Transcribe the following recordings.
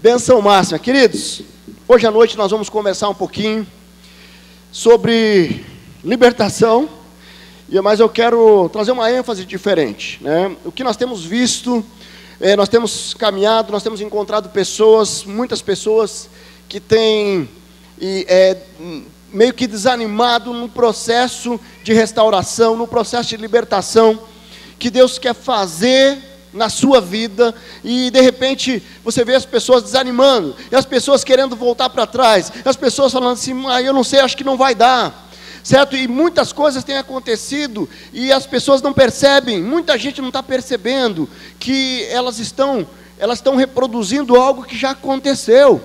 Benção máxima. Queridos, hoje à noite nós vamos conversar um pouquinho sobre libertação, mas eu quero trazer uma ênfase diferente, né? O que nós temos visto, nós temos caminhado, nós temos encontrado pessoas, muitas pessoas que têm meio que desanimado no processo de restauração, no processo de libertação que Deus quer fazer na sua vida, e de repente você vê as pessoas desanimando, e as pessoas querendo voltar para trás, e as pessoas falando assim, eu não sei, acho que não vai dar, certo? E muitas coisas têm acontecido, e as pessoas não percebem, muita gente não está percebendo, que elas estão reproduzindo algo que já aconteceu,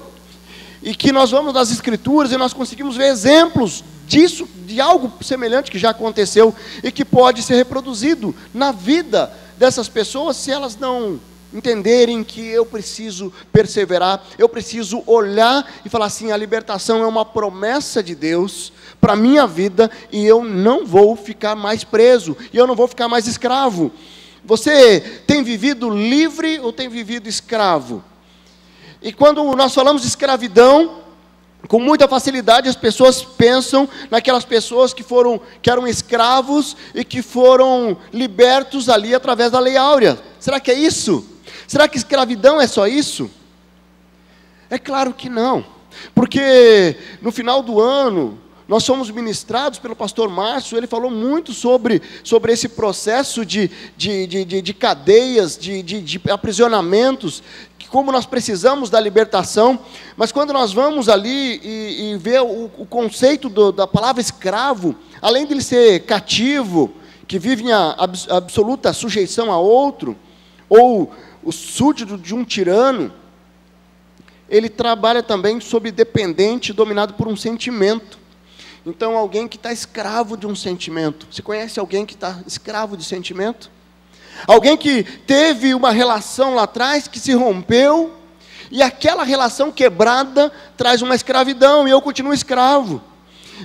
e que nós vamos nas Escrituras, e nós conseguimos ver exemplos disso, de algo semelhante que já aconteceu, e que pode ser reproduzido na vida dessas pessoas, se elas não entenderem que eu preciso perseverar, eu preciso olhar e falar assim, a libertação é uma promessa de Deus para a minha vida, e eu não vou ficar mais preso, e eu não vou ficar mais escravo. Você tem vivido livre ou tem vivido escravo? E quando nós falamos de escravidão, com muita facilidade as pessoas pensam naquelas pessoas que eram escravos e que foram libertos ali através da Lei Áurea. Será que é isso? Será que escravidão é só isso? É claro que não, porque no final do ano nós fomos ministrados pelo pastor Márcio, ele falou muito sobre esse processo de cadeias, de aprisionamentos, como nós precisamos da libertação, mas quando nós vamos ali e ver o conceito da palavra escravo, além de ele ser cativo, que vive em absoluta sujeição a outro, ou o súdito de um tirano, ele trabalha também sob dependente, dominado por um sentimento. Então, alguém que está escravo de um sentimento. Você conhece alguém que está escravo de sentimento? Alguém que teve uma relação lá atrás, que se rompeu, e aquela relação quebrada traz uma escravidão, e eu continuo escravo.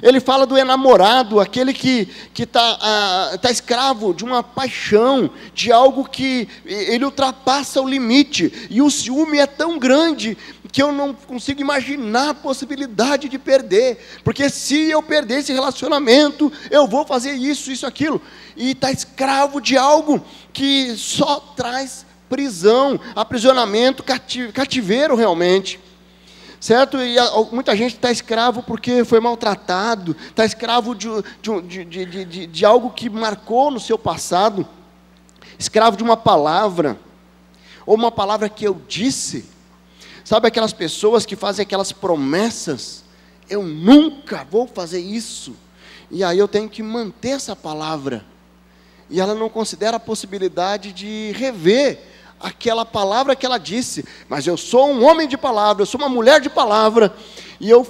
Ele fala do enamorado, aquele que está escravo de uma paixão, de algo que ele ultrapassa o limite, e o ciúme é tão grande, que eu não consigo imaginar a possibilidade de perder, porque se eu perder esse relacionamento, eu vou fazer isso, aquilo, e está escravo de algo que só traz prisão, aprisionamento, cativeiro realmente, certo? E muita gente está escravo porque foi maltratado, está escravo de algo que marcou no seu passado, escravo de uma palavra, ou uma palavra que eu disse. Sabe aquelas pessoas que fazem aquelas promessas, eu nunca vou fazer isso, e aí eu tenho que manter essa palavra, e ela não considera a possibilidade de rever aquela palavra que ela disse, mas eu sou um homem de palavra, eu sou uma mulher de palavra, e eu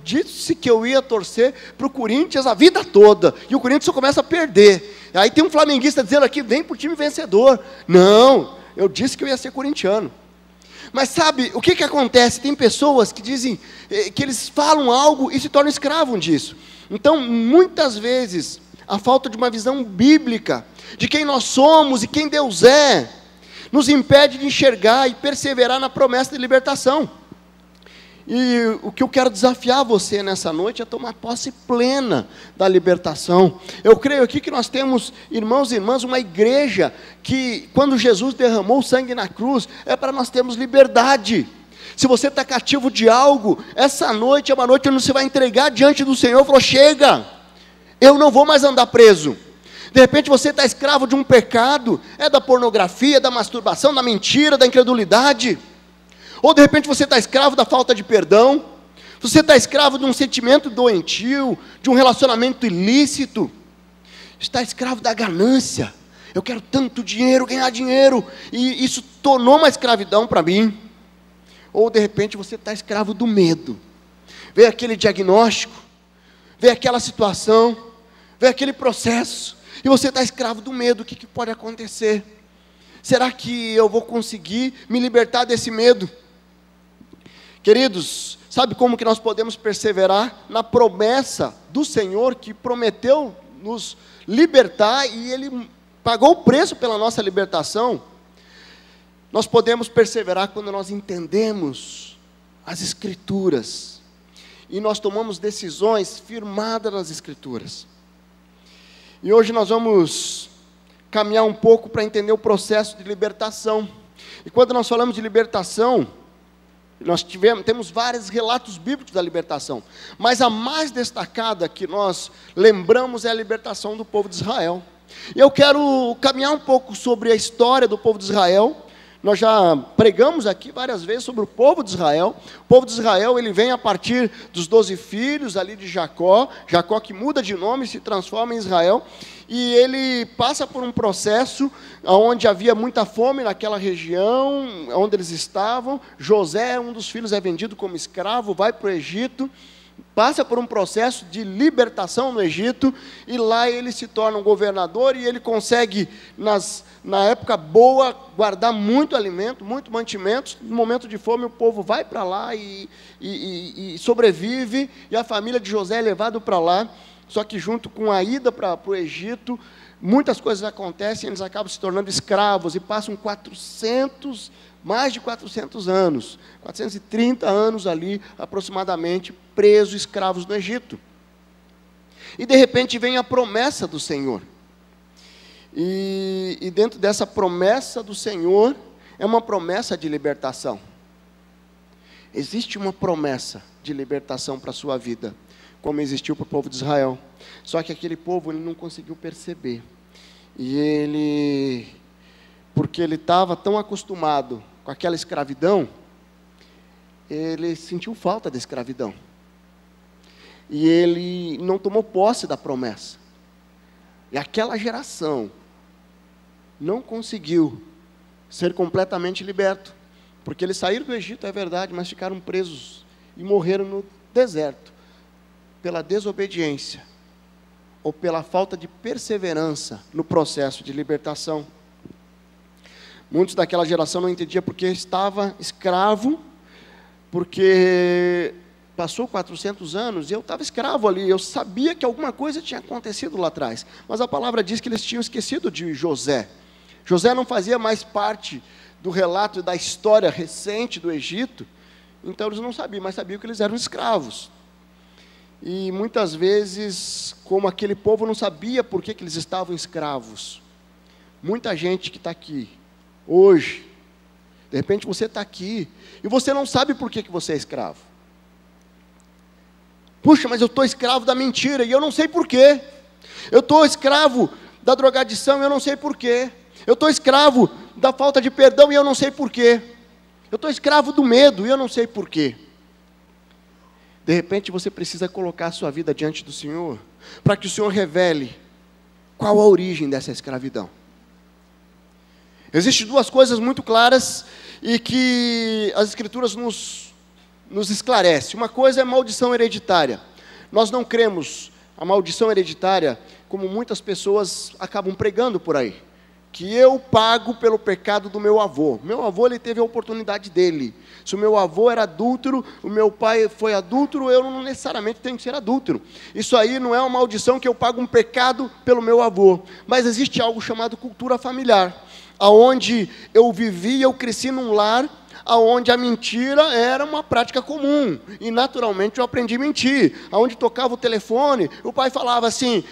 disse que eu ia torcer para o Corinthians a vida toda, e o Corinthians só começa a perder, aí tem um flamenguista dizendo aqui, vem para o time vencedor, não, eu disse que eu ia ser corintiano. Mas sabe, o que acontece? Tem pessoas que dizem, que eles falam algo e se tornam escravos disso. Então, muitas vezes, a falta de uma visão bíblica, de quem nós somos e quem Deus é, nos impede de enxergar e perseverar na promessa de libertação. E o que eu quero desafiar você nessa noite é tomar posse plena da libertação. Eu creio aqui que nós temos, irmãos e irmãs, uma igreja que, quando Jesus derramou o sangue na cruz, é para nós termos liberdade. Se você está cativo de algo, essa noite é uma noite onde você vai entregar diante do Senhor e falou, chega, eu não vou mais andar preso. De repente você está escravo de um pecado, da pornografia, da masturbação, da mentira, da incredulidade. Ou de repente você está escravo da falta de perdão, você está escravo de um sentimento doentio, de um relacionamento ilícito, está escravo da ganância, eu quero tanto dinheiro, ganhar dinheiro, e isso tornou uma escravidão para mim. Ou de repente você está escravo do medo, vê aquele diagnóstico, vê aquela situação, vê aquele processo, e você está escravo do medo, o que pode acontecer? Será que eu vou conseguir me libertar desse medo? Queridos, sabe como que nós podemos perseverar na promessa do Senhor, que prometeu nos libertar, e Ele pagou o preço pela nossa libertação? Nós podemos perseverar quando nós entendemos as Escrituras e nós tomamos decisões firmadas nas Escrituras. E hoje nós vamos caminhar um pouco para entender o processo de libertação. E quando nós falamos de libertação, nós temos vários relatos bíblicos da libertação, mas a mais destacada que nós lembramos é a libertação do povo de Israel. E eu quero caminhar um pouco sobre a história do povo de Israel. Nós já pregamos aqui várias vezes sobre o povo de Israel. O povo de Israel, ele vem a partir dos 12 filhos ali de Jacó. Jacó que muda de nome e se transforma em Israel. E ele passa por um processo onde havia muita fome naquela região, onde eles estavam. José, um dos filhos, é vendido como escravo, vai para o Egito. Passa por um processo de libertação no Egito, e lá ele se torna um governador, e ele consegue, na época boa, guardar muito alimento, muito mantimentos. No momento de fome, o povo vai para lá e sobrevive, e a família de José é levada para lá. Só que junto com a ida para o Egito, muitas coisas acontecem, eles acabam se tornando escravos, e passam mais de 400 anos, 430 anos ali, aproximadamente, presos, escravos no Egito. E de repente vem a promessa do Senhor. E dentro dessa promessa do Senhor, é uma promessa de libertação. Existe uma promessa de libertação para a sua vida, como existiu para o povo de Israel. Só que aquele povo, ele não conseguiu perceber. E porque ele estava tão acostumado com aquela escravidão, ele sentiu falta da escravidão. E ele não tomou posse da promessa. E aquela geração não conseguiu ser completamente liberto. Porque eles saíram do Egito, é verdade, mas ficaram presos e morreram no deserto, pela desobediência, ou pela falta de perseverança no processo de libertação. Muitos daquela geração não entendiam porque estava escravo, porque passou 400 anos e eu estava escravo ali, eu sabia que alguma coisa tinha acontecido lá atrás, mas a palavra diz que eles tinham esquecido de José. José não fazia mais parte do relato da história recente do Egito, então eles não sabiam, mas sabiam que eles eram escravos. E muitas vezes, como aquele povo não sabia por que eles estavam escravos, muita gente que está aqui hoje, de repente você está aqui, e você não sabe por que você é escravo. Puxa, mas eu estou escravo da mentira, e eu não sei por quê. Eu estou escravo da drogadição, e eu não sei por quê. Eu estou escravo da falta de perdão, e eu não sei por quê. Eu estou escravo do medo, e eu não sei por quê. De repente você precisa colocar a sua vida diante do Senhor, para que o Senhor revele qual a origem dessa escravidão. Existem duas coisas muito claras e que as Escrituras nos esclarecem. Uma coisa é maldição hereditária. Nós não cremos a maldição hereditária como muitas pessoas acabam pregando por aí, que eu pago pelo pecado do meu avô. Meu avô, ele teve a oportunidade dele. Se o meu avô era adúltero, o meu pai foi adúltero, eu não necessariamente tenho que ser adúltero. Isso aí não é uma maldição que eu pago um pecado pelo meu avô. Mas existe algo chamado cultura familiar, aonde eu vivi, eu cresci num lar aonde a mentira era uma prática comum, e naturalmente eu aprendi a mentir. Aonde tocava o telefone, o pai falava assim: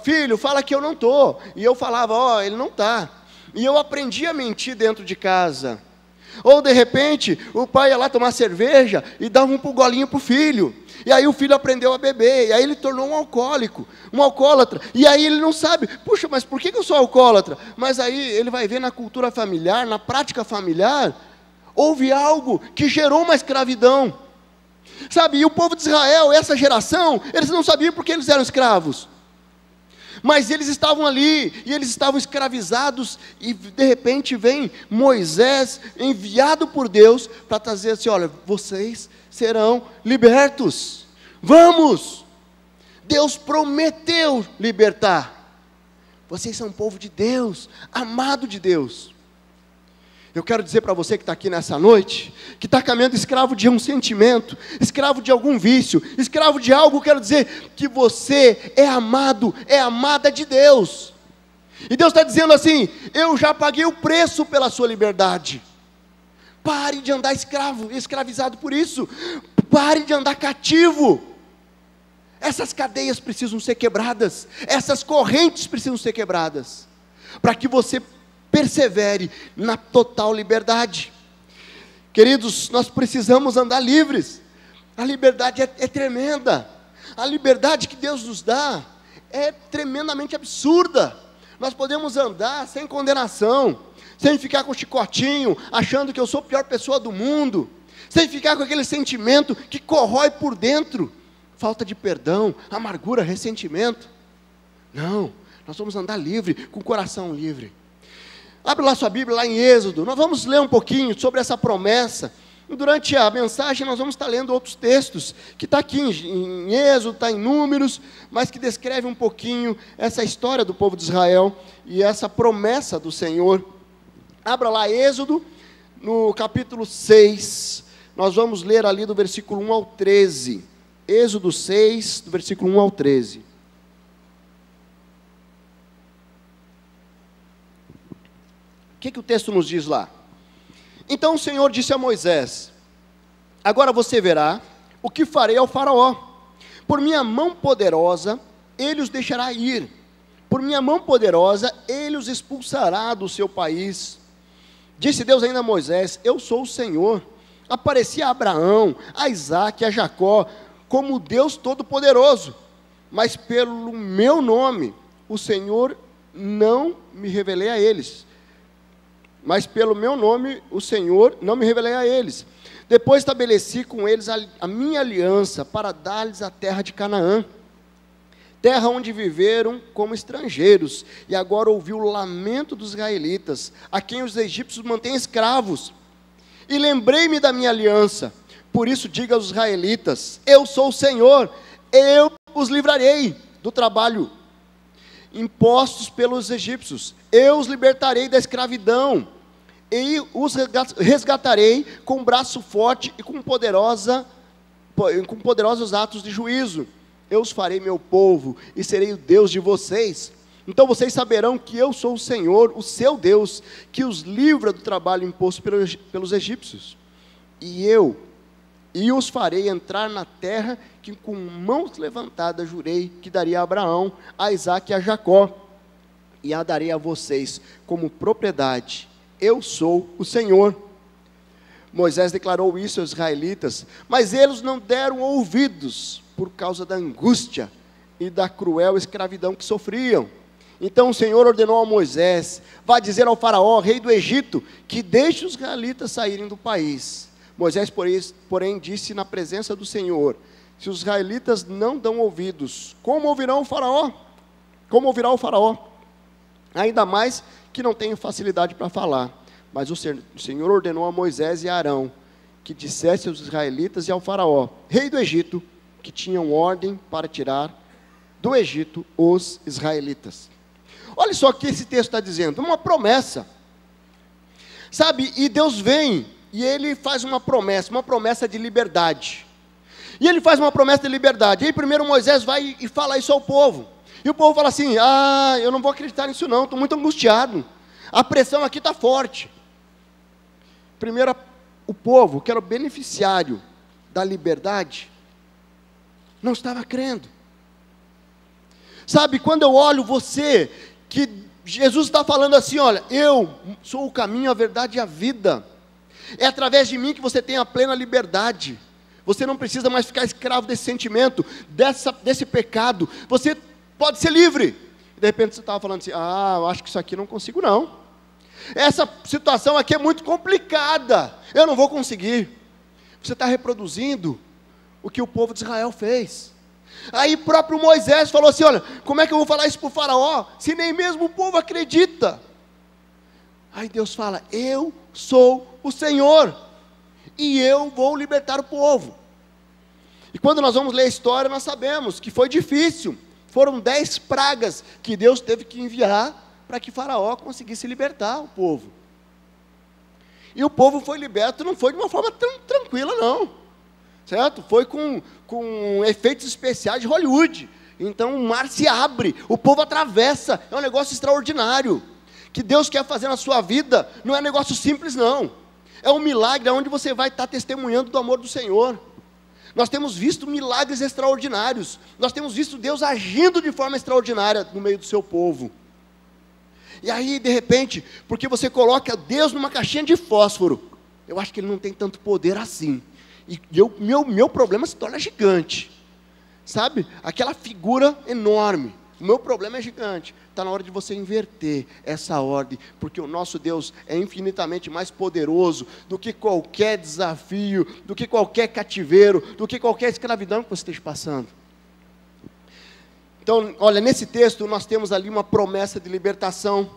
filho, fala que eu não estou, e eu falava: ele não está, e eu aprendi a mentir dentro de casa. Ou de repente, o pai ia lá tomar cerveja, e dava um golinho para o filho, e aí o filho aprendeu a beber, e aí ele tornou um alcoólico, um alcoólatra, e aí ele não sabe: puxa, mas por que eu sou alcoólatra? Mas aí ele vai ver na cultura familiar, na prática familiar, houve algo que gerou uma escravidão, sabe? E o povo de Israel, essa geração, eles não sabiam porque eles eram escravos, mas eles estavam ali, e eles estavam escravizados, e de repente vem Moisés, enviado por Deus, para trazer assim: olha, vocês serão libertos, vamos, Deus prometeu libertar, vocês são povo de Deus, amado de Deus. Eu quero dizer para você que está aqui nessa noite, que está caminhando escravo de um sentimento, escravo de algum vício, escravo de algo, quero dizer que você é amado, é amada de Deus. E Deus está dizendo assim: eu já paguei o preço pela sua liberdade. Pare de andar escravizado por isso. Pare de andar cativo. Essas cadeias precisam ser quebradas. Essas correntes precisam ser quebradas. Para que você persevere na total liberdade. Queridos, nós precisamos andar livres. A liberdade é tremenda. A liberdade que Deus nos dá é tremendamente absurda. Nós podemos andar sem condenação, sem ficar com chicotinho, achando que eu sou a pior pessoa do mundo, sem ficar com aquele sentimento que corrói por dentro, falta de perdão, amargura, ressentimento. Não, nós vamos andar livre, com o coração livre. Abre lá sua Bíblia, lá em Êxodo, nós vamos ler um pouquinho sobre essa promessa. Durante a mensagem nós vamos estar lendo outros textos, que está aqui em Êxodo, está em Números, mas que descreve um pouquinho essa história do povo de Israel, e essa promessa do Senhor. Abra lá Êxodo, no capítulo 6, nós vamos ler ali do versículo 1 ao 13, Êxodo 6, do versículo 1 ao 13. O que o texto nos diz lá? Então o Senhor disse a Moisés: agora você verá o que farei ao faraó. Por minha mão poderosa, ele os deixará ir. Por minha mão poderosa, ele os expulsará do seu país. Disse Deus ainda a Moisés: eu sou o Senhor. Apareci a Abraão, a Isaque e a Jacó, como Deus Todo-Poderoso. Mas pelo meu nome, o Senhor não me revelei a eles. Mas pelo meu nome, o Senhor, não me revelei a eles. Depois estabeleci com eles a minha aliança, para dar-lhes a terra de Canaã, terra onde viveram como estrangeiros, e agora ouvi o lamento dos israelitas, a quem os egípcios mantêm escravos. E lembrei-me da minha aliança, por isso diga aos israelitas: eu sou o Senhor, eu os livrarei do trabalho impostos pelos egípcios, eu os libertarei da escravidão, e os resgatarei com braço forte e com poderosos atos de juízo. Eu os farei meu povo, e serei o Deus de vocês. Então vocês saberão que eu sou o Senhor, o seu Deus, que os livra do trabalho imposto pelos egípcios. E os farei entrar na terra que com mãos levantadas jurei que daria a Abraão, a Isaque e a Jacó, e a darei a vocês como propriedade. Eu sou o Senhor. Moisés declarou isso aos israelitas, mas eles não deram ouvidos, por causa da angústia e da cruel escravidão que sofriam. Então o Senhor ordenou a Moisés: vá dizer ao faraó, rei do Egito, que deixe os israelitas saírem do país. Moisés, porém, disse na presença do Senhor: se os israelitas não dão ouvidos, como ouvirá o faraó? Ainda mais que não tenho facilidade para falar. Mas o Senhor ordenou a Moisés e a Arão que dissesse aos israelitas e ao faraó, rei do Egito, que tinham ordem para tirar do Egito os israelitas. Olha só o que esse texto está dizendo, uma promessa, sabe, e Deus vem, e Ele faz uma promessa de liberdade, e Ele faz uma promessa de liberdade, e aí primeiro Moisés vai e fala isso ao povo, e o povo fala assim: eu não vou acreditar nisso não, estou muito angustiado, a pressão aqui está forte. Primeiro, o povo, que era o beneficiário da liberdade, não estava crendo. Sabe, quando eu olho você, que Jesus está falando assim: olha, eu sou o caminho, a verdade e a vida, é através de mim que você tem a plena liberdade, você não precisa mais ficar escravo desse sentimento, desse pecado, você pode ser livre. E de repente você estava falando assim: eu acho que isso aqui não consigo não, essa situação aqui é muito complicada, eu não vou conseguir. Você está reproduzindo o que o povo de Israel fez. Aí próprio Moisés falou assim: olha, como é que eu vou falar isso para o faraó, se nem mesmo o povo acredita? Aí Deus fala: eu sou o Senhor, e eu vou libertar o povo. E quando nós vamos ler a história, nós sabemos que foi difícil, foram 10 pragas que Deus teve que enviar, para que faraó conseguisse libertar o povo. E o povo foi liberto, não foi de uma forma tão tranquila não, certo? Foi com efeitos especiais de Hollywood. Então o mar se abre, o povo atravessa, é um negócio extraordinário, que Deus quer fazer na sua vida, não é negócio simples não, é um milagre onde você vai estar testemunhando do amor do Senhor. Nós temos visto milagres extraordinários, nós temos visto Deus agindo de forma extraordinária no meio do seu povo. E aí, de repente, porque você coloca Deus numa caixinha de fósforo, eu acho que Ele não tem tanto poder assim, e meu problema se torna gigante, sabe? Aquela figura enorme, o meu problema é gigante. Está na hora de você inverter essa ordem, porque o nosso Deus é infinitamente mais poderoso do que qualquer desafio, do que qualquer cativeiro, do que qualquer escravidão que você esteja passando. Então, olha, nesse texto nós temos ali uma promessa de libertação,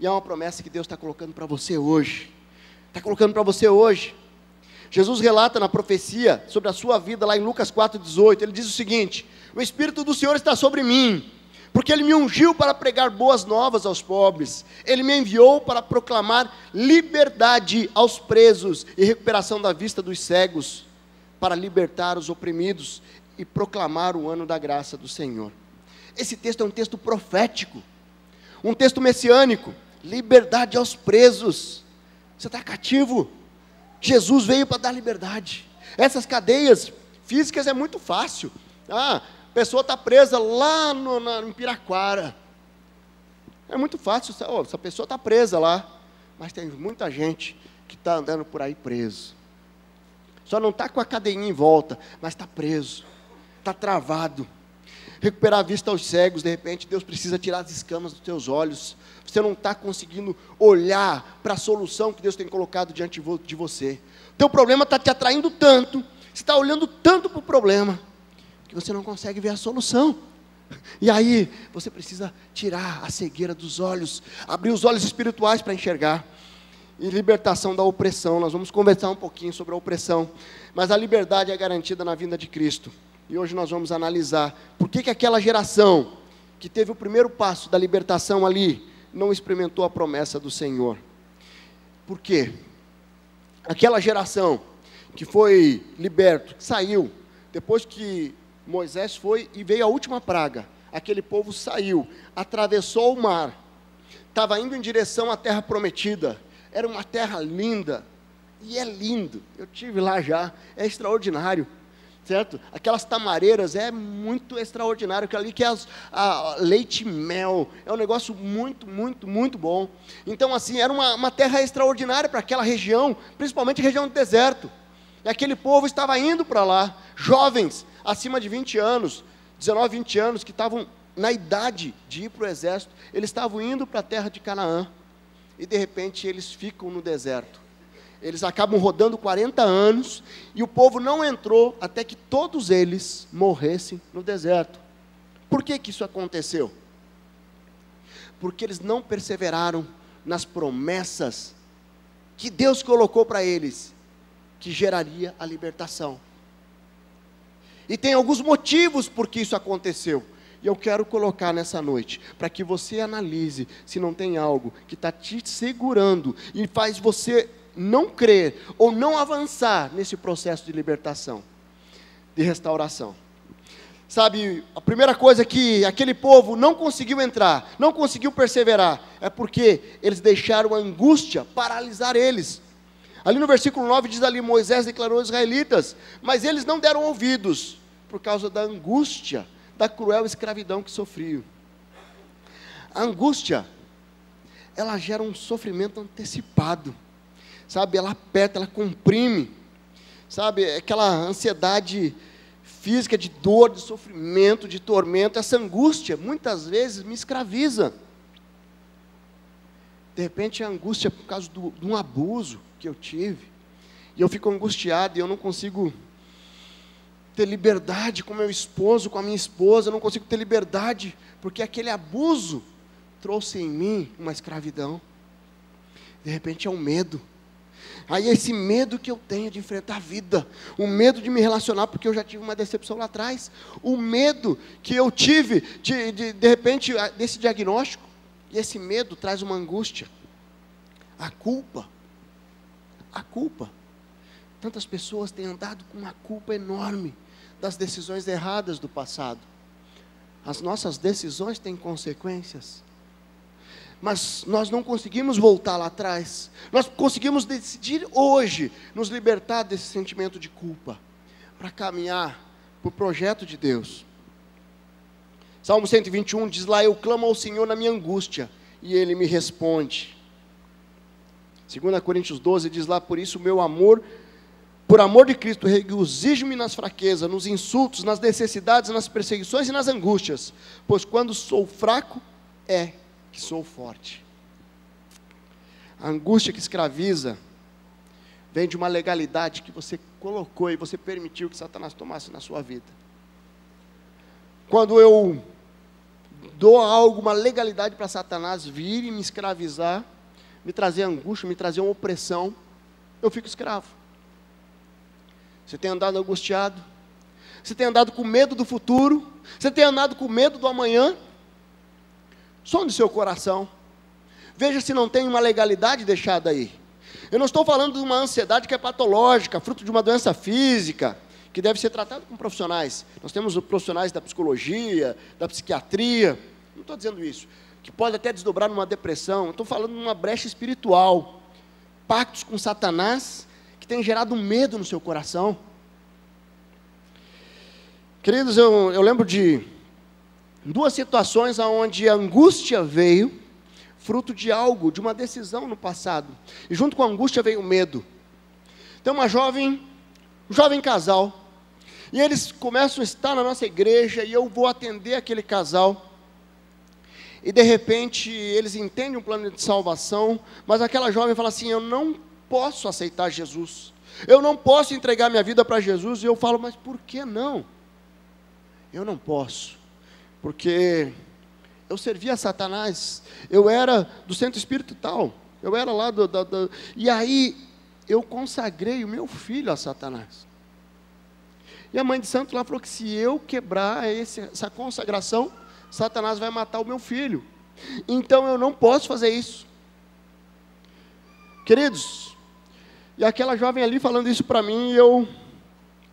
e é uma promessa que Deus está colocando para você hoje. Está colocando para você hoje. Jesus relata na profecia sobre a sua vida, lá em Lucas 4,18, ele diz o seguinte: o Espírito do Senhor está sobre mim, porque Ele me ungiu para pregar boas novas aos pobres, Ele me enviou para proclamar liberdade aos presos e recuperação da vista dos cegos, para libertar os oprimidos e proclamar o ano da graça do Senhor. Esse texto é um texto profético, um texto messiânico. Liberdade aos presos. Você está cativo? Jesus veio para dar liberdade. Essas cadeias físicas é muito fácil. A pessoa está presa lá em Piraquara. É muito fácil, essa pessoa está presa lá. Mas tem muita gente que está andando por aí preso. Só não está com a cadeinha em volta, mas está preso, está travado. Recuperar a vista aos cegos, de repente Deus precisa tirar as escamas dos teus olhos. Você não está conseguindo olhar para a solução que Deus tem colocado diante de você. O teu problema está te atraindo tanto, você está olhando tanto para o problema, que você não consegue ver a solução. E aí, você precisa tirar a cegueira dos olhos, abrir os olhos espirituais para enxergar. E libertação da opressão, nós vamos conversar um pouquinho sobre a opressão, mas a liberdade é garantida na vinda de Cristo. E hoje nós vamos analisar por que aquela geração que teve o primeiro passo da libertação ali, não experimentou a promessa do Senhor. Por quê? Aquela geração que foi liberto, saiu, depois que Moisés foi e veio a última praga, aquele povo saiu, atravessou o mar, estava indo em direção à terra prometida, era uma terra linda, e é lindo, eu tive lá já, é extraordinário, certo? Aquelas tamareiras é muito extraordinário, aquilo ali que é leite e mel, é um negócio muito, muito, muito bom. Então assim, era uma terra extraordinária para aquela região, principalmente a região do deserto, e aquele povo estava indo para lá, jovens, acima de 20 anos, 19, 20 anos, que estavam na idade de ir para o exército, eles estavam indo para a terra de Canaã, e de repente eles ficam no deserto. Eles acabam rodando 40 anos, e o povo não entrou até que todos eles morressem no deserto. Por que isso aconteceu? Porque eles não perseveraram nas promessas que Deus colocou para eles, que geraria a libertação. E tem alguns motivos por que isso aconteceu, e eu quero colocar nessa noite, para que você analise se não tem algo que está te segurando, e faz você não crer, ou não avançar nesse processo de libertação, de restauração. Sabe, a primeira coisa que aquele povo não conseguiu entrar, não conseguiu perseverar, é porque eles deixaram a angústia paralisar eles. Ali no versículo 9 diz ali, Moisés declarou aos israelitas, mas eles não deram ouvidos, por causa da angústia, da cruel escravidão que sofriam. A angústia, ela gera um sofrimento antecipado, sabe, ela aperta, ela comprime, sabe, aquela ansiedade física de dor, de sofrimento, de tormento, essa angústia, muitas vezes me escraviza. De repente a angústia é por causa de um abuso que eu tive, e eu fico angustiado, e eu não consigo ter liberdade com meu esposo, com a minha esposa, eu não consigo ter liberdade, porque aquele abuso trouxe em mim uma escravidão. De repente é um medo. Aí esse medo que eu tenho de enfrentar a vida, o medo de me relacionar, porque eu já tive uma decepção lá atrás, o medo que eu tive de repente, desse diagnóstico, e esse medo traz uma angústia, a culpa, tantas pessoas têm andado com uma culpa enorme, das decisões erradas do passado. As nossas decisões têm consequências, Mas nós não conseguimos voltar lá atrás. Nós conseguimos decidir hoje nos libertar desse sentimento de culpa, para caminhar para o projeto de Deus. Salmo 121 diz lá: eu clamo ao Senhor na minha angústia, e Ele me responde. 2 Coríntios 12 diz lá: por isso meu amor, por amor de Cristo, regozijo-me nas fraquezas, nos insultos, nas necessidades, nas perseguições e nas angústias, pois quando sou fraco, é que sou forte. A angústia que escraviza vem de uma legalidade que você colocou e você permitiu que Satanás tomasse na sua vida. Quando eu dou alguma legalidade para Satanás vir e me escravizar, me trazer angústia, me trazer uma opressão, eu fico escravo. Você tem andado angustiado? Você tem andado com medo do futuro? Você tem andado com medo do amanhã? Sonde seu coração. Veja se não tem uma legalidade deixada aí. Eu não estou falando de uma ansiedade que é patológica, fruto de uma doença física, que deve ser tratada com profissionais. Nós temos profissionais da psicologia, da psiquiatria, não estou dizendo isso, que pode até desdobrar numa depressão. Eu estou falando de uma brecha espiritual, pactos com Satanás, que tem gerado medo no seu coração. Queridos, eu lembro de duas situações onde a angústia veio, fruto de algo, de uma decisão no passado, e junto com a angústia veio o medo. Então um jovem casal, e eles começam a estar na nossa igreja, e eu vou atender aquele casal, e de repente eles entendem um plano de salvação, mas aquela jovem fala assim: eu não posso aceitar Jesus, eu não posso entregar minha vida para Jesus. E eu falo: mas por que não? Eu não posso, porque eu servia a Satanás, eu era do centro espiritual, eu era lá e aí eu consagrei o meu filho a Satanás. E a mãe de santo lá falou que se eu quebrar essa consagração, Satanás vai matar o meu filho. Então eu não posso fazer isso. Queridos, e aquela jovem ali falando isso para mim, eu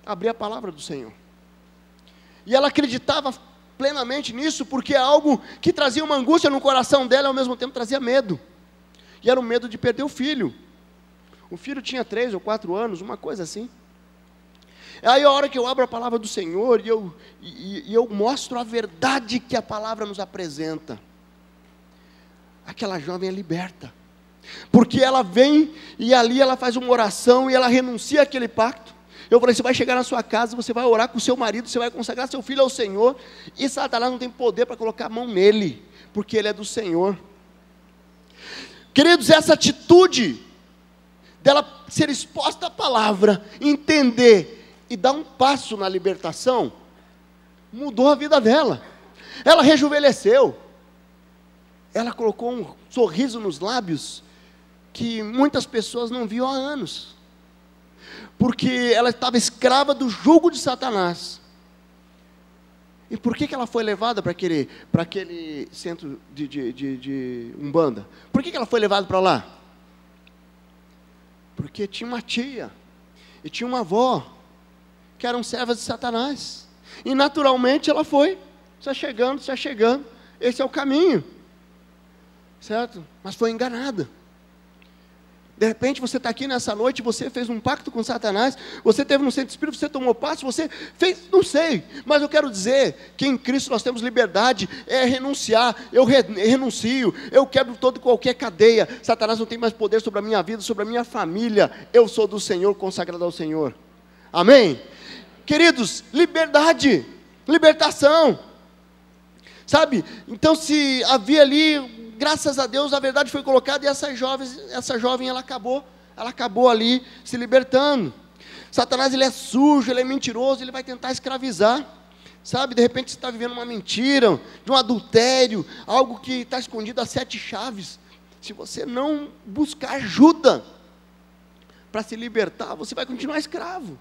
abri a palavra do Senhor. E ela acreditava plenamente nisso, porque é algo que trazia uma angústia no coração dela e ao mesmo tempo trazia medo. E era o medo de perder o filho. O filho tinha 3 ou 4 anos, uma coisa assim. Aí a hora que eu abro a palavra do Senhor e eu mostro a verdade que a palavra nos apresenta, aquela jovem é liberta. Porque ela vem e ali ela faz uma oração e ela renuncia àquele pacto. Eu falei: você vai chegar na sua casa, você vai orar com o seu marido, você vai consagrar seu filho ao Senhor, e Satanás não tem poder para colocar a mão nele, porque ele é do Senhor. Queridos, essa atitude dela ser exposta à palavra, entender e dar um passo na libertação, mudou a vida dela. Ela rejuvenesceu, ela colocou um sorriso nos lábios que muitas pessoas não viam há anos, porque ela estava escrava do jugo de Satanás. E por que ela foi levada para aquele centro de Umbanda? Por que ela foi levada para lá? Porque tinha uma tia e tinha uma avó que eram servas de Satanás, e naturalmente ela foi se achegando, esse é o caminho, certo? Mas foi enganada. De repente você está aqui nessa noite, você fez um pacto com Satanás, você teve no centro espírita, você tomou passe, você fez, não sei, mas eu quero dizer que em Cristo nós temos liberdade, é renunciar, eu renuncio, eu quebro toda e qualquer cadeia. Satanás não tem mais poder sobre a minha vida, sobre a minha família, eu sou do Senhor, consagrado ao Senhor. Amém? Queridos, liberdade, libertação, sabe? Então se havia ali, graças a Deus, a verdade foi colocada, e essa jovem ela acabou ali se libertando. Satanás, ele é sujo, ele é mentiroso, ele vai tentar escravizar, sabe? De repente você está vivendo uma mentira, de um adultério, algo que está escondido a 7 chaves. Se você não buscar ajuda para se libertar, você vai continuar escravo.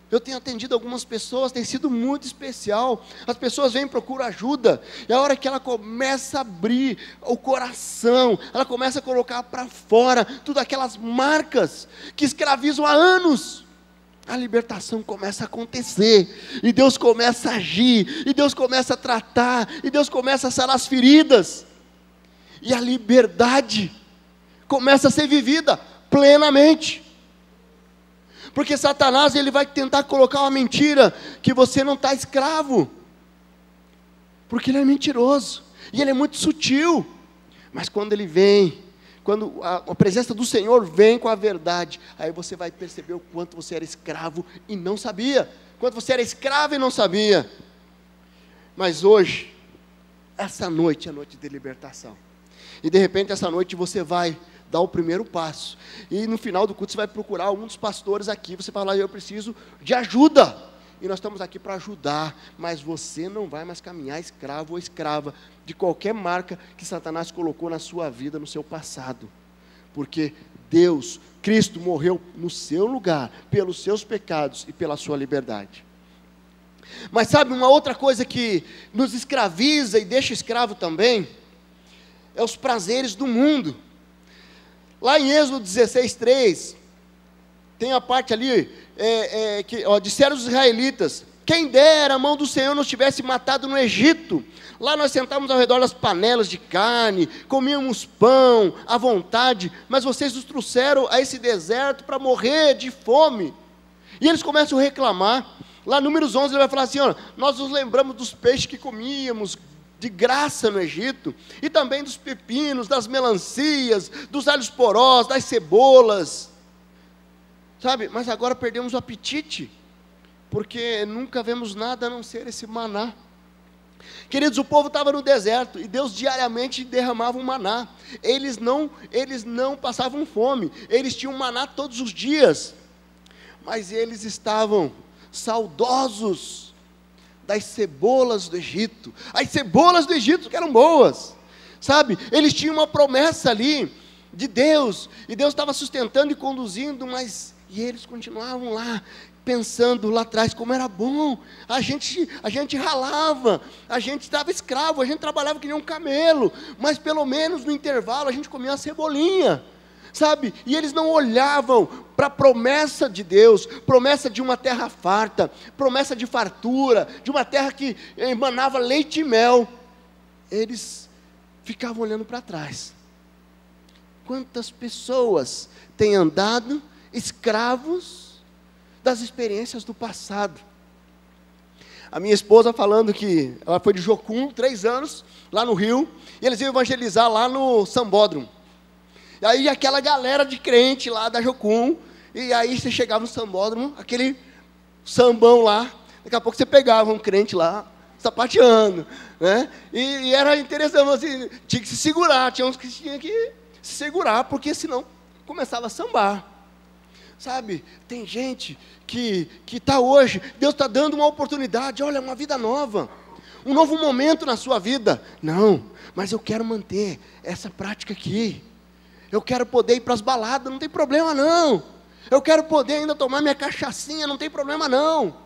Eu tenho atendido algumas pessoas, tem sido muito especial. As pessoas vêm e procuram ajuda, e a hora que ela começa a abrir o coração, ela começa a colocar para fora tudo aquelas marcas que escravizam há anos, a libertação começa a acontecer, e Deus começa a agir, e Deus começa a tratar, e Deus começa a sarar as feridas. e a liberdade começa a ser vivida plenamente. Porque Satanás, ele vai tentar colocar uma mentira, que você não está escravo, porque ele é mentiroso, e ele é muito sutil. Mas quando ele vem, quando a presença do Senhor vem com a verdade, aí você vai perceber o quanto você era escravo e não sabia, quanto você era escravo e não sabia. Mas hoje, essa noite é a noite de libertação, e de repente essa noite você vai dar o primeiro passo, e no final do culto você vai procurar um dos pastores aqui, você vai falar: eu preciso de ajuda, e nós estamos aqui para ajudar, mas você não vai mais caminhar escravo ou escrava de qualquer marca que Satanás colocou na sua vida, no seu passado, porque Deus, Cristo morreu no seu lugar, pelos seus pecados e pela sua liberdade. Mas sabe, uma outra coisa que nos escraviza e deixa escravo também, é os prazeres do mundo. Lá em Êxodo 16:3, tem a parte ali, disseram os israelitas: quem dera a mão do Senhor nos tivesse matado no Egito. Lá nós sentávamos ao redor das panelas de carne, comíamos pão à vontade, mas vocês nos trouxeram a esse deserto para morrer de fome. E eles começam a reclamar. Lá Números 11 ele vai falar assim: nós nos lembramos dos peixes que comíamos de graça no Egito, e também dos pepinos, das melancias, dos alhos porós, das cebolas, sabe, mas agora perdemos o apetite, porque nunca vemos nada a não ser esse maná. Queridos, o povo estava no deserto, e Deus diariamente derramava um maná, eles não passavam fome, eles tinham maná todos os dias, mas eles estavam saudosos das cebolas do Egito, as cebolas do Egito que eram boas, sabe, eles tinham uma promessa ali, de Deus, e Deus estava sustentando e conduzindo, e eles continuavam lá, pensando lá atrás, como era bom, a gente ralava, a gente estava escravo, a gente trabalhava que nem um camelo, mas pelo menos no intervalo a gente comia uma cebolinha, sabe, e eles não olhavam para a promessa de Deus, promessa de uma terra farta, promessa de fartura, de uma terra que emanava leite e mel, eles ficavam olhando para trás. Quantas pessoas têm andado escravos das experiências do passado? A minha esposa falando que ela foi de Jocum, 3 anos, lá no Rio, e eles iam evangelizar lá no Sambódromo. E aí aquela galera de crente lá da Jocum, e aí você chegava no Sambódromo, aquele sambão lá, daqui a pouco você pegava um crente lá, sapateando, né? E era interessante, assim, tinha que se segurar, tinha uns que tinham que se segurar, porque senão começava a sambar, sabe, tem gente que está hoje, Deus está dando uma oportunidade, olha, uma vida nova, um novo momento na sua vida, não, mas eu quero manter essa prática aqui, eu quero poder ir para as baladas, não tem problema não, eu quero poder ainda tomar minha cachaçinha, não tem problema não,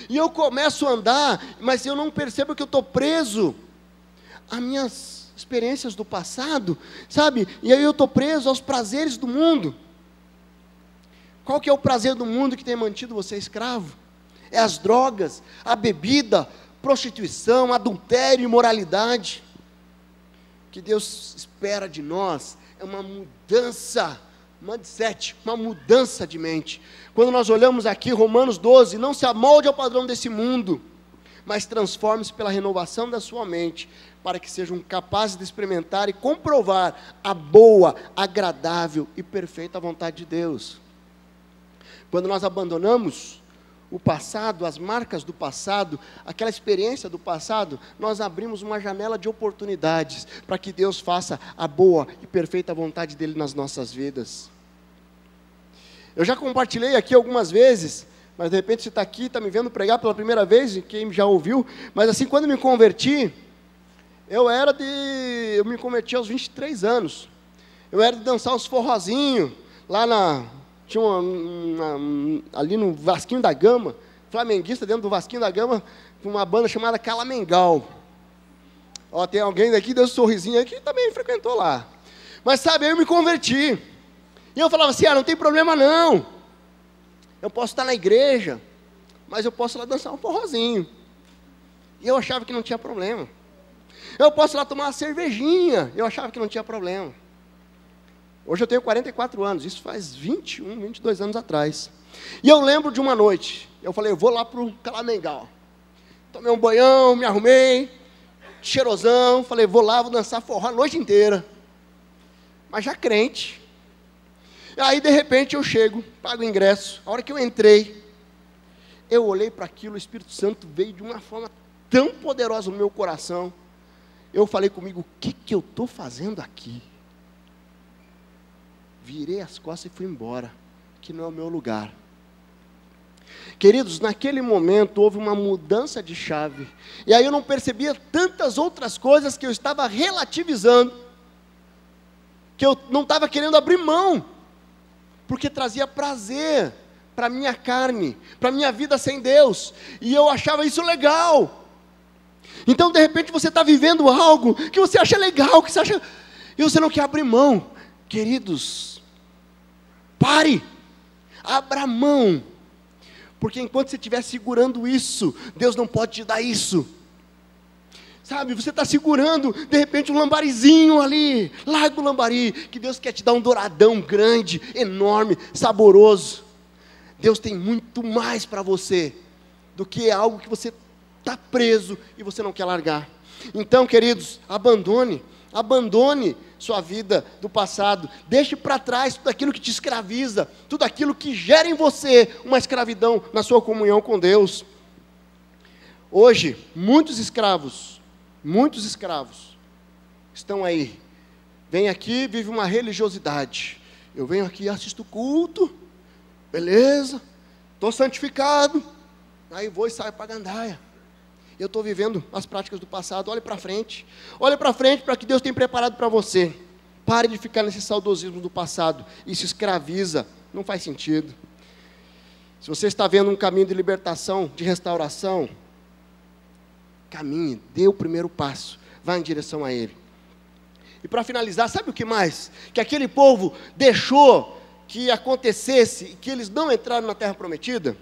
e eu começo a andar, mas eu não percebo que eu estou preso às minhas experiências do passado, sabe, e aí eu estou preso aos prazeres do mundo. Qual que é o prazer do mundo que tem mantido você escravo? É as drogas, a bebida, prostituição, adultério, imoralidade. O que Deus espera de nós é uma mudança, mindset, uma mudança de mente. Quando nós olhamos aqui Romanos 12, não se amolde ao padrão desse mundo, mas transforme-se pela renovação da sua mente, para que sejam capazes de experimentar e comprovar a boa, agradável e perfeita vontade de Deus. Quando nós abandonamos o passado, as marcas do passado, aquela experiência do passado, nós abrimos uma janela de oportunidades para que Deus faça a boa e perfeita vontade dEle nas nossas vidas. Eu já compartilhei aqui algumas vezes, mas de repente você está aqui, está me vendo pregar pela primeira vez, quem já ouviu, mas assim, quando me converti, eu me converti aos 23 anos, eu era de dançar uns forrozinhos, tinha ali no Vasquinho da Gama, flamenguista dentro do Vasquinho da Gama, uma banda chamada Calamengal, tem alguém daqui, deu um sorrisinho aqui, que também frequentou lá, mas sabe, eu me converti, e eu falava assim, não tem problema não, eu posso estar na igreja, mas eu posso lá dançar um forrozinho, e eu achava que não tinha problema. Eu posso ir lá tomar uma cervejinha. Eu achava que não tinha problema. Hoje eu tenho 44 anos, isso faz 21, 22 anos atrás. E eu lembro de uma noite, eu falei, eu vou lá para o Calamengal. Tomei um banhão, me arrumei, cheirosão, falei, vou lá, vou dançar forró a noite inteira. Mas já crente. E aí, de repente, eu chego, pago o ingresso. A hora que eu entrei, eu olhei para aquilo, o Espírito Santo veio de uma forma tão poderosa no meu coração. Eu falei comigo, o que eu estou fazendo aqui? Virei as costas e fui embora, que não é o meu lugar. Queridos, naquele momento houve uma mudança de chave, e aí eu não percebia tantas outras coisas que eu estava relativizando, que eu não estava querendo abrir mão, porque trazia prazer para a minha carne, para a minha vida sem Deus, e eu achava isso legal. Então de repente você está vivendo algo que você acha legal, que você acha, e você não quer abrir mão. Queridos, pare, abra mão, porque enquanto você estiver segurando isso, Deus não pode te dar isso. Sabe, você está segurando, de repente um lambarizinho ali, larga o lambari, que Deus quer te dar um douradão grande, enorme, saboroso. Deus tem muito mais para você, do que algo que você está preso e você não quer largar. Então, queridos, abandone sua vida do passado, deixe para trás tudo aquilo que te escraviza, tudo aquilo que gera em você uma escravidão na sua comunhão com Deus. Hoje, muitos escravos estão aí, vem aqui, vive uma religiosidade, eu venho aqui, assisto o culto, beleza, estou santificado, aí vou e saio para a gandaia. Eu estou vivendo as práticas do passado. Olhe para frente para que Deus tem preparado para você. Pare de ficar nesse saudosismo do passado, isso escraviza, não faz sentido. Se você está vendo um caminho de libertação, de restauração, caminhe, dê o primeiro passo, vá em direção a Ele. E para finalizar, sabe o que mais? Que aquele povo deixou que acontecesse, que eles não entraram na terra prometida.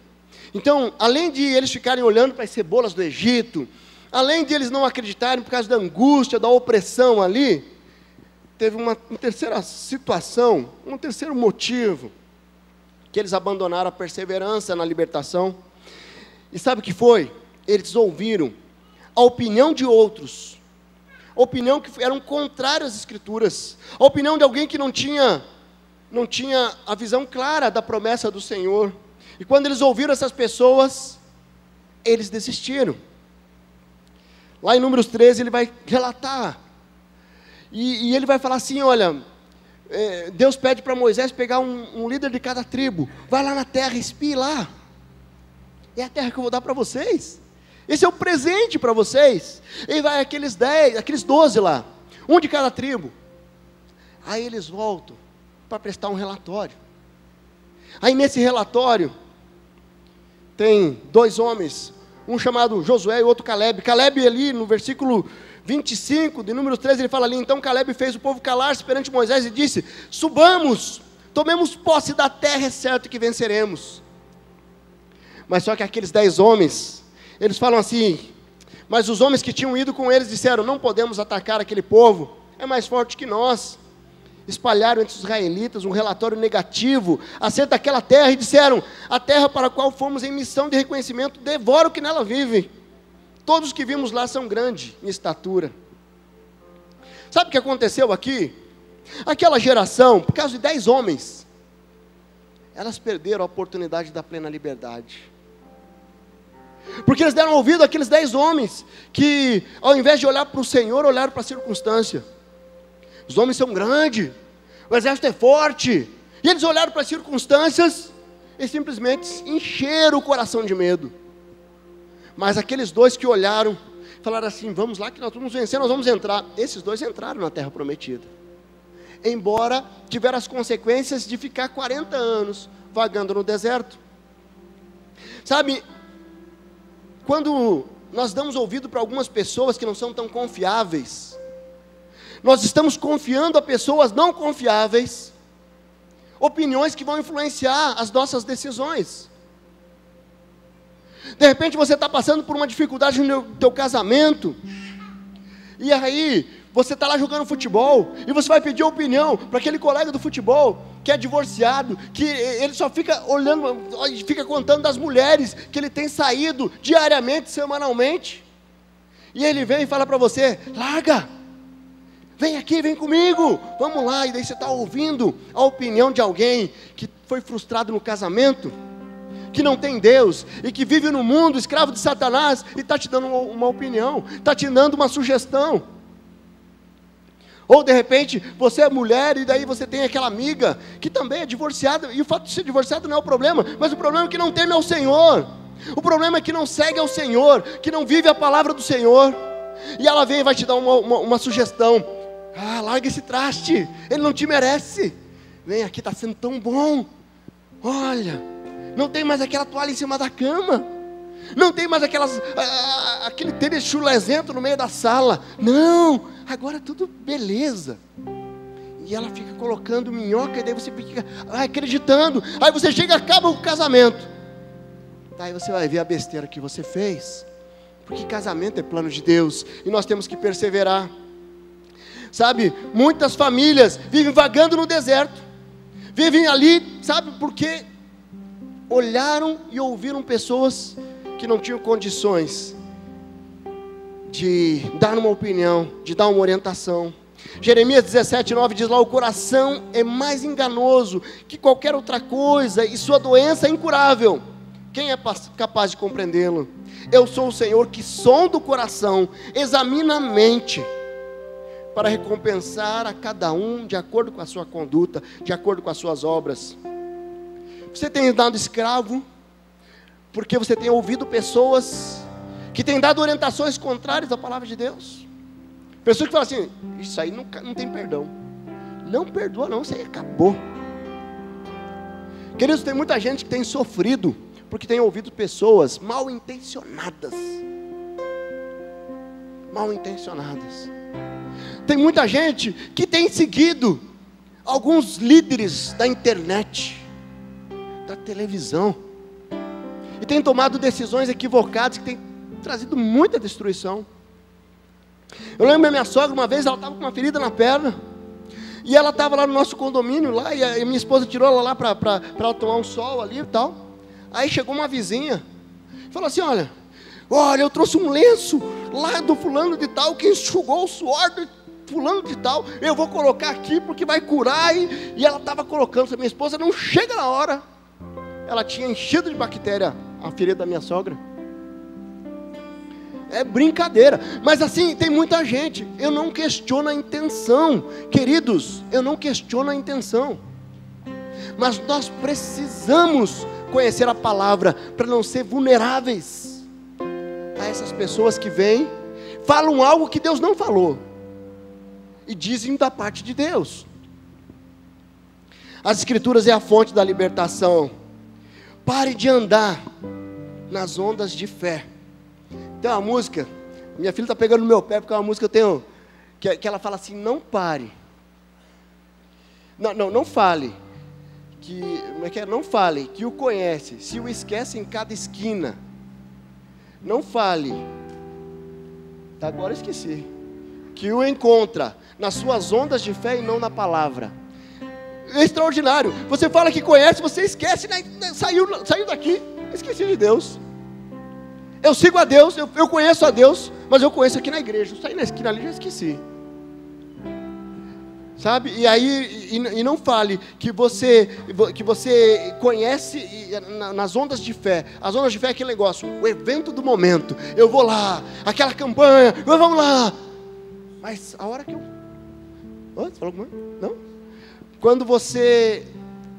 Então, além de eles ficarem olhando para as cebolas do Egito, além de eles não acreditarem por causa da angústia, da opressão ali, teve uma terceira situação, um terceiro motivo, que eles abandonaram a perseverança na libertação. E sabe o que foi? Eles ouviram a opinião de outros, a opinião que eram contrárias às Escrituras, a opinião de alguém que não tinha a visão clara da promessa do Senhor. E quando eles ouviram essas pessoas, eles desistiram. Lá em Números 13 ele vai relatar, e ele vai falar assim, olha, Deus pede para Moisés pegar um líder de cada tribo, vai lá na terra, espie lá, é a terra que eu vou dar para vocês, esse é o presente para vocês. E vai aqueles 12 lá, um de cada tribo. Aí eles voltam para prestar um relatório. Aí nesse relatório tem 2 homens, um chamado Josué e outro Caleb. Caleb ali no versículo 25 de Números 13, ele fala ali, então Caleb fez o povo calar-se perante Moisés e disse, subamos, tomemos posse da terra, é certo que venceremos. Mas só que aqueles 10 homens, eles falam assim, mas os homens que tinham ido com eles disseram, não podemos atacar aquele povo, é mais forte que nós. Espalharam entre os israelitas um relatório negativo acerca daquela terra e disseram, a terra para a qual fomos em missão de reconhecimento devora o que nela vive, todos que vimos lá são grandes em estatura. Sabe o que aconteceu aqui? Aquela geração, por causa de 10 homens, elas perderam a oportunidade da plena liberdade, porque eles deram ouvido àqueles 10 homens, que ao invés de olhar para o Senhor, olharam para a circunstância. Os homens são grandes, o exército é forte, e eles olharam para as circunstâncias, e simplesmente encheram o coração de medo. Mas aqueles 2 que olharam, falaram assim, vamos lá que nós vamos vencer, nós vamos entrar. Esses 2 entraram na terra prometida, embora tiveram as consequências de ficar 40 anos vagando no deserto. Sabe, quando nós damos ouvido para algumas pessoas que não são tão confiáveis, nós estamos confiando a pessoas não confiáveis, opiniões que vão influenciar as nossas decisões. De repente você está passando por uma dificuldade no teu casamento, E aí, você está lá jogando futebol, e você vai pedir opinião para aquele colega do futebol, que é divorciado, que ele só fica olhando, fica contando das mulheres que ele tem saído diariamente, semanalmente. E ele vem e fala para você: larga, vem aqui, vem comigo, vamos lá. E daí você está ouvindo a opinião de alguém que foi frustrado no casamento, que não tem Deus, e que vive no mundo, escravo de Satanás, e está te dando uma opinião, está te dando uma sugestão. Ou de repente, você é mulher, e daí você tem aquela amiga, que também é divorciada, e o fato de ser divorciado não é o problema, mas o problema é que não teme ao Senhor, o problema é que não segue ao Senhor, que não vive a palavra do Senhor, e ela vem e vai te dar uma sugestão: ah, larga esse traste, ele não te merece, vem aqui, está sendo tão bom, olha, não tem mais aquela toalha em cima da cama, não tem mais aquele tênis chulezento no meio da sala, não, agora é tudo beleza. E ela fica colocando minhoca, e daí você fica acreditando, aí você chega e acaba o casamento, aí você vai ver a besteira que você fez, porque casamento é plano de Deus, e nós temos que perseverar. Sabe, muitas famílias vivem vagando no deserto, vivem ali, sabe, porque olharam e ouviram pessoas que não tinham condições de dar uma opinião, de dar uma orientação. Jeremias 17:9 diz lá: o coração é mais enganoso que qualquer outra coisa, e sua doença é incurável. Quem é capaz de compreendê-lo? Eu sou o Senhor que sonda o coração, examina a mente, para recompensar a cada um de acordo com a sua conduta, de acordo com as suas obras. Você tem dado escravo, porque você tem ouvido pessoas que têm dado orientações contrárias à palavra de Deus. Pessoas que falam assim: isso aí não tem perdão, não perdoa não, isso aí acabou. Queridos, tem muita gente que tem sofrido, porque tem ouvido pessoas mal intencionadas. Tem muita gente que tem seguido alguns líderes da internet, da televisão, e tem tomado decisões equivocadas que tem trazido muita destruição. Eu lembro da minha sogra, uma vez ela estava com uma ferida na perna, e ela estava lá no nosso condomínio, lá, e a minha esposa tirou ela lá para ela tomar um sol ali e tal. Aí chegou uma vizinha, falou assim: olha, eu trouxe um lenço lá do fulano de tal, que enxugou o suor do fulano de tal, eu vou colocar aqui porque vai curar. E ela estava colocando, se a minha esposa não chega na hora, ela tinha enchido de bactéria a ferida da minha sogra. É brincadeira, mas assim, tem muita gente. Eu não questiono a intenção, queridos, eu não questiono a intenção, mas nós precisamos conhecer a palavra, para não ser vulneráveis a essas pessoas que vêm, falam algo que Deus não falou, e dizem da parte de Deus. As Escrituras é a fonte da libertação. Pare de andar nas ondas de fé. Tem uma música, minha filha está pegando no meu pé, porque é uma música que eu tenho, que ela fala assim: não pare, não fale, não fale que o conhece, se o esquece em cada esquina. Não fale, agora eu esqueci, que o encontra nas suas ondas de fé e não na palavra. É extraordinário. Você fala que conhece, você esquece, né? Saiu daqui, esqueci de Deus. Eu sigo a Deus, eu conheço a Deus, mas eu conheço aqui na igreja. Eu saí na esquina ali e já esqueci. Sabe? E aí, e não fale que você conhece nas ondas de fé. As ondas de fé é aquele negócio, o evento do momento. Eu vou lá, aquela campanha, vamos lá. Mas a hora que você falou comigo? Não? Quando você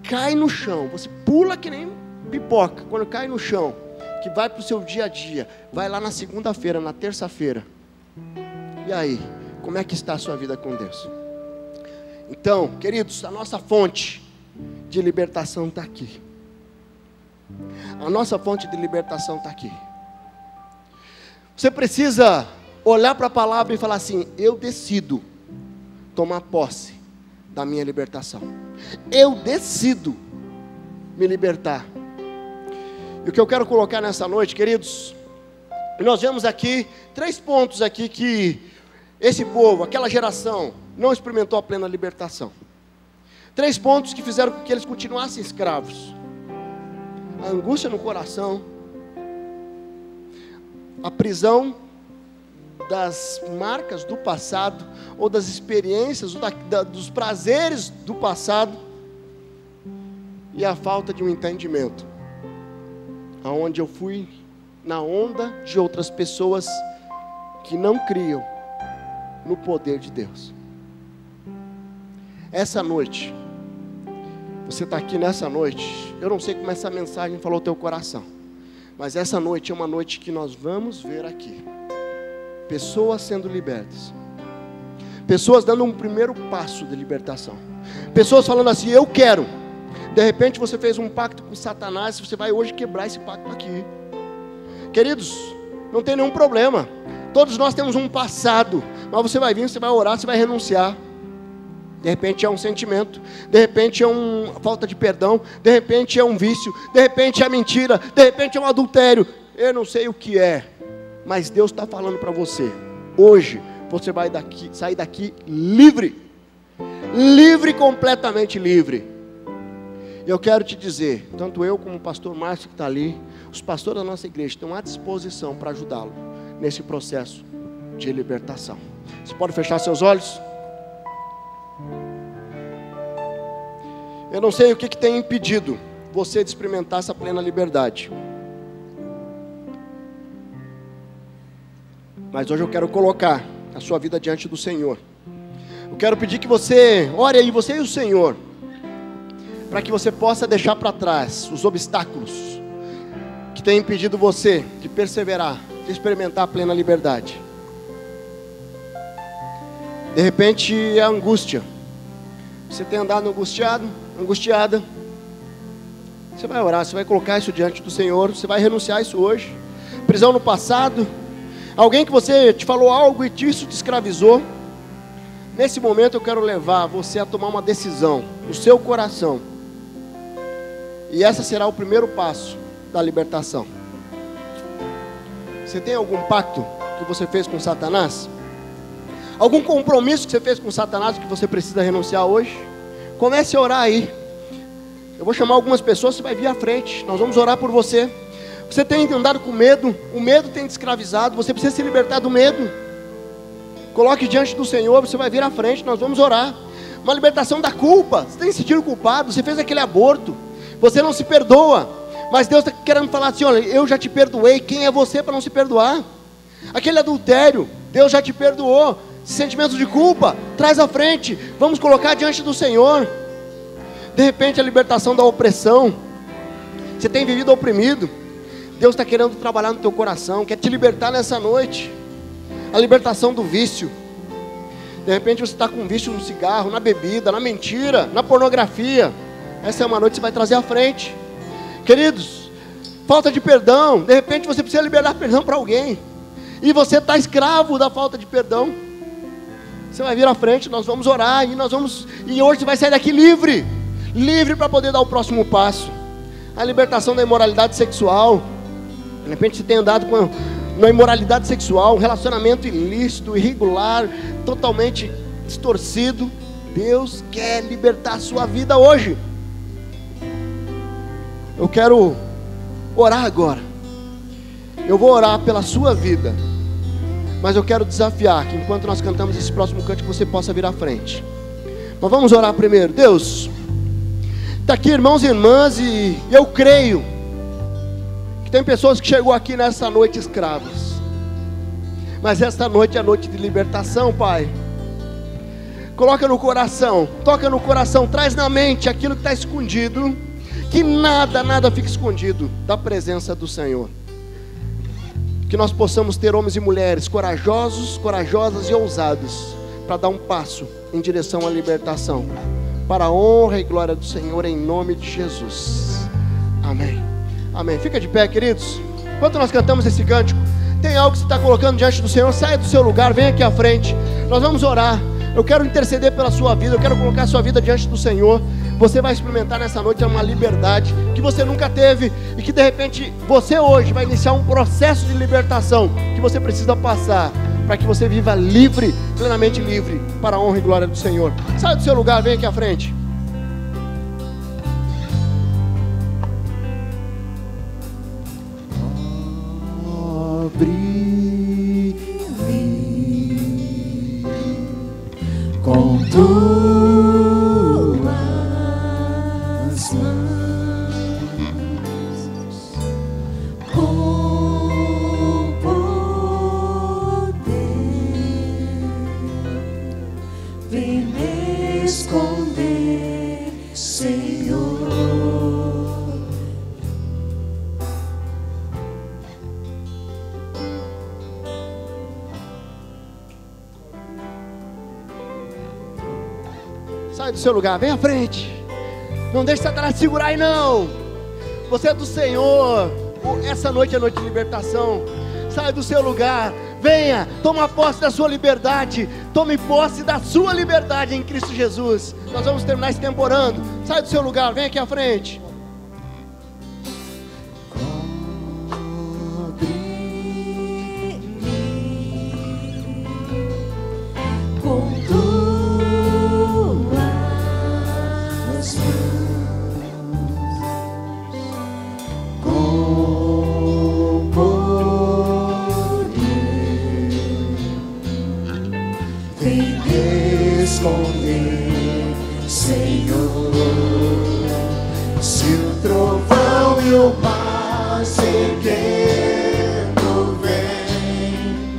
cai no chão, você pula que nem pipoca. Quando cai no chão, que vai para o seu dia a dia, vai lá na segunda-feira, na terça-feira. E aí, como é que está a sua vida com Deus? Então, queridos, a nossa fonte de libertação está aqui. A nossa fonte de libertação está aqui. Você precisa olhar para a palavra e falar assim: eu decido tomar posse da minha libertação. Eu decido me libertar. E o que eu quero colocar nessa noite, queridos, nós vemos aqui 3 pontos aqui que esse povo, aquela geração, não experimentou a plena libertação. 3 pontos que fizeram com que eles continuassem escravos: a angústia no coração, a prisão das marcas do passado, ou das experiências, ou dos prazeres do passado, e a falta de um entendimento, aonde eu fui na onda de outras pessoas que não criam no poder de Deus. Essa noite, você está aqui nessa noite, eu não sei como essa mensagem falou ao teu coração, mas essa noite é uma noite que nós vamos ver aqui pessoas sendo libertas, pessoas dando um primeiro passo de libertação, pessoas falando assim: eu quero. De repente você fez um pacto com Satanás, você vai hoje quebrar esse pacto aqui. Queridos, não tem nenhum problema, todos nós temos um passado, mas você vai vir, você vai orar, você vai renunciar. De repente é um sentimento, de repente é uma falta de perdão, de repente é um vício, de repente é mentira, de repente é um adultério, eu não sei o que é, mas Deus está falando para você: hoje você vai sair daqui livre, completamente livre. E eu quero te dizer, tanto eu como o pastor Márcio que está ali, os pastores da nossa igreja estão à disposição para ajudá-lo nesse processo de libertação. Você pode fechar seus olhos? Eu não sei o que tem impedido você de experimentar essa plena liberdade, mas hoje eu quero colocar a sua vida diante do Senhor. Eu quero pedir que você ore aí, você e o Senhor, para que você possa deixar para trás os obstáculos que têm impedido você de perseverar, de experimentar a plena liberdade. De repente é a angústia, você tem andado angustiado, angustiada. Você vai orar, você vai colocar isso diante do Senhor, você vai renunciar isso hoje. Prisão no passado, alguém que você te falou algo e isso te escravizou. Nesse momento eu quero levar você a tomar uma decisão no seu coração, e essa será o primeiro passo da libertação. Você tem algum pacto que você fez com Satanás? Algum compromisso que você fez com Satanás que você precisa renunciar hoje? Comece a orar aí. Eu vou chamar algumas pessoas, você vai vir à frente, nós vamos orar por você. Você tem andado com medo, o medo tem te escravizado, você precisa se libertar do medo. Coloque diante do Senhor, você vai vir à frente, nós vamos orar. Uma libertação da culpa, você tem se sentido culpado, você fez aquele aborto, você não se perdoa, mas Deus está querendo falar assim: olha, eu já te perdoei, quem é você para não se perdoar? Aquele adultério, Deus já te perdoou. Sentimentos de culpa, traz à frente, vamos colocar diante do Senhor. De repente a libertação da opressão, você tem vivido oprimido, Deus está querendo trabalhar no teu coração, quer te libertar nessa noite. A libertação do vício, de repente você está com um vício no cigarro, na bebida, na mentira, na pornografia. Essa é uma noite que você vai trazer à frente. Queridos, falta de perdão, de repente você precisa liberar perdão para alguém, e você está escravo da falta de perdão. Você vai vir à frente, nós vamos orar, e hoje você vai sair daqui livre para poder dar o próximo passo. A libertação da imoralidade sexual. De repente você tem andado na imoralidade sexual, um relacionamento ilícito, irregular, totalmente distorcido. Deus quer libertar a sua vida hoje. Eu quero orar agora. Eu vou orar pela sua vida, mas eu quero desafiar que enquanto nós cantamos esse próximo cântico, você possa vir à frente. Mas vamos orar primeiro. Deus, está aqui irmãos e irmãs, e eu creio que tem pessoas que chegou aqui nessa noite escravas, mas esta noite é a noite de libertação, Pai. Coloca no coração, toca no coração, traz na mente aquilo que está escondido, que nada fique escondido da presença do Senhor. Que nós possamos ter homens e mulheres corajosos, corajosas e ousados, para dar um passo em direção à libertação, para a honra e glória do Senhor, em nome de Jesus. Amém. Amém. Fica de pé, queridos. Enquanto nós cantamos esse cântico, tem algo que você está colocando diante do Senhor, saia do seu lugar, venha aqui à frente, nós vamos orar. Eu quero interceder pela sua vida, eu quero colocar a sua vida diante do Senhor. Você vai experimentar nessa noite uma liberdade que você nunca teve, e que de repente você hoje vai iniciar um processo de libertação que você precisa passar para que você viva livre, plenamente livre, para a honra e glória do Senhor. Sai do seu lugar, vem aqui à frente. Abre-me com tuas mãos, com poder, vem me esconder, Senhor. Sai do seu lugar, vem à frente. Não deixe Satanás te segurar aí não. Você é do Senhor. Essa noite é noite de libertação. Sai do seu lugar, venha, toma posse da sua liberdade. Tome posse da sua liberdade em Cristo Jesus. Nós vamos terminar esse tempo orando. Sai do seu lugar, vem aqui à frente. Esconder, Senhor, se o trovão e o mar seguindo vem,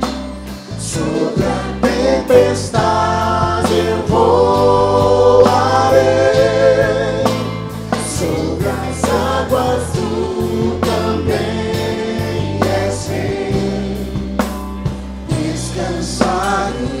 sobre a tempestade eu voarei, sobre as águas tu também és rei, descansarei.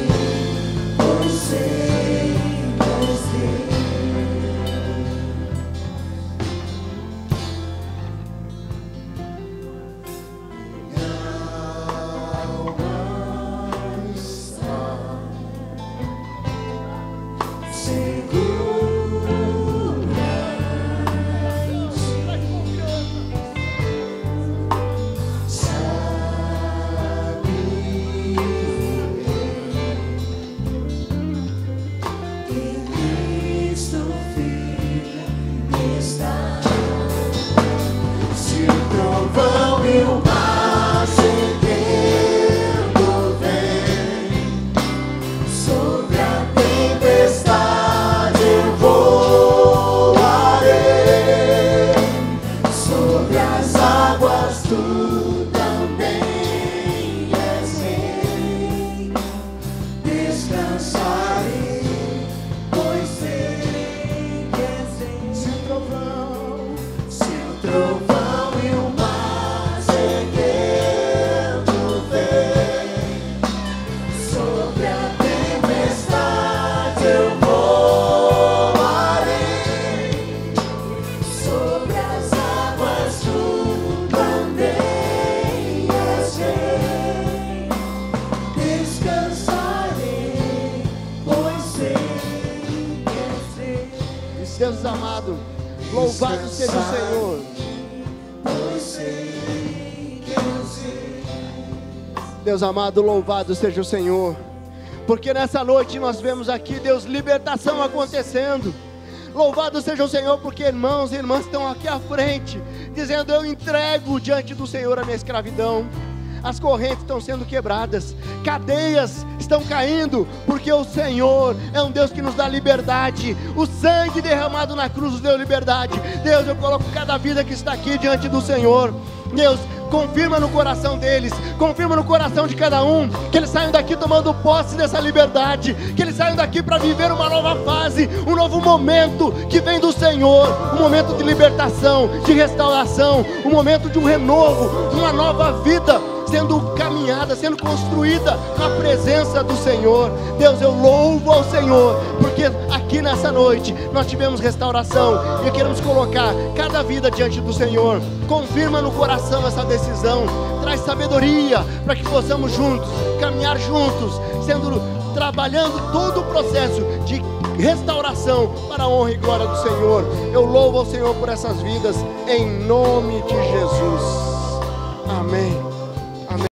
Deus amado, louvado seja o Senhor. Deus amado, louvado seja o Senhor, porque nessa noite nós vemos aqui, Deus, libertação acontecendo. Louvado seja o Senhor, porque irmãos e irmãs estão aqui à frente, dizendo: eu entrego diante do Senhor a minha escravidão. As correntes estão sendo quebradas, cadeias estão caindo, porque o Senhor é um Deus que nos dá liberdade. O sangue derramado na cruz nos deu liberdade. Deus, eu coloco cada vida que está aqui diante do Senhor. Deus, confirma no coração deles, confirma no coração de cada um, que eles saiam daqui tomando posse dessa liberdade, que eles saiam daqui para viver uma nova fase, um novo momento que vem do Senhor, um momento de libertação, de restauração, um momento de um renovo, uma nova vida sendo caminhada, sendo construída na presença do Senhor. Deus, eu louvo ao Senhor, porque aqui nessa noite nós tivemos restauração e queremos colocar cada vida diante do Senhor. Confirma no coração essa decisão, traz sabedoria para que possamos juntos, caminhar juntos, trabalhando todo o processo de restauração para a honra e glória do Senhor. Eu louvo ao Senhor por essas vidas, em nome de Jesus. Amém.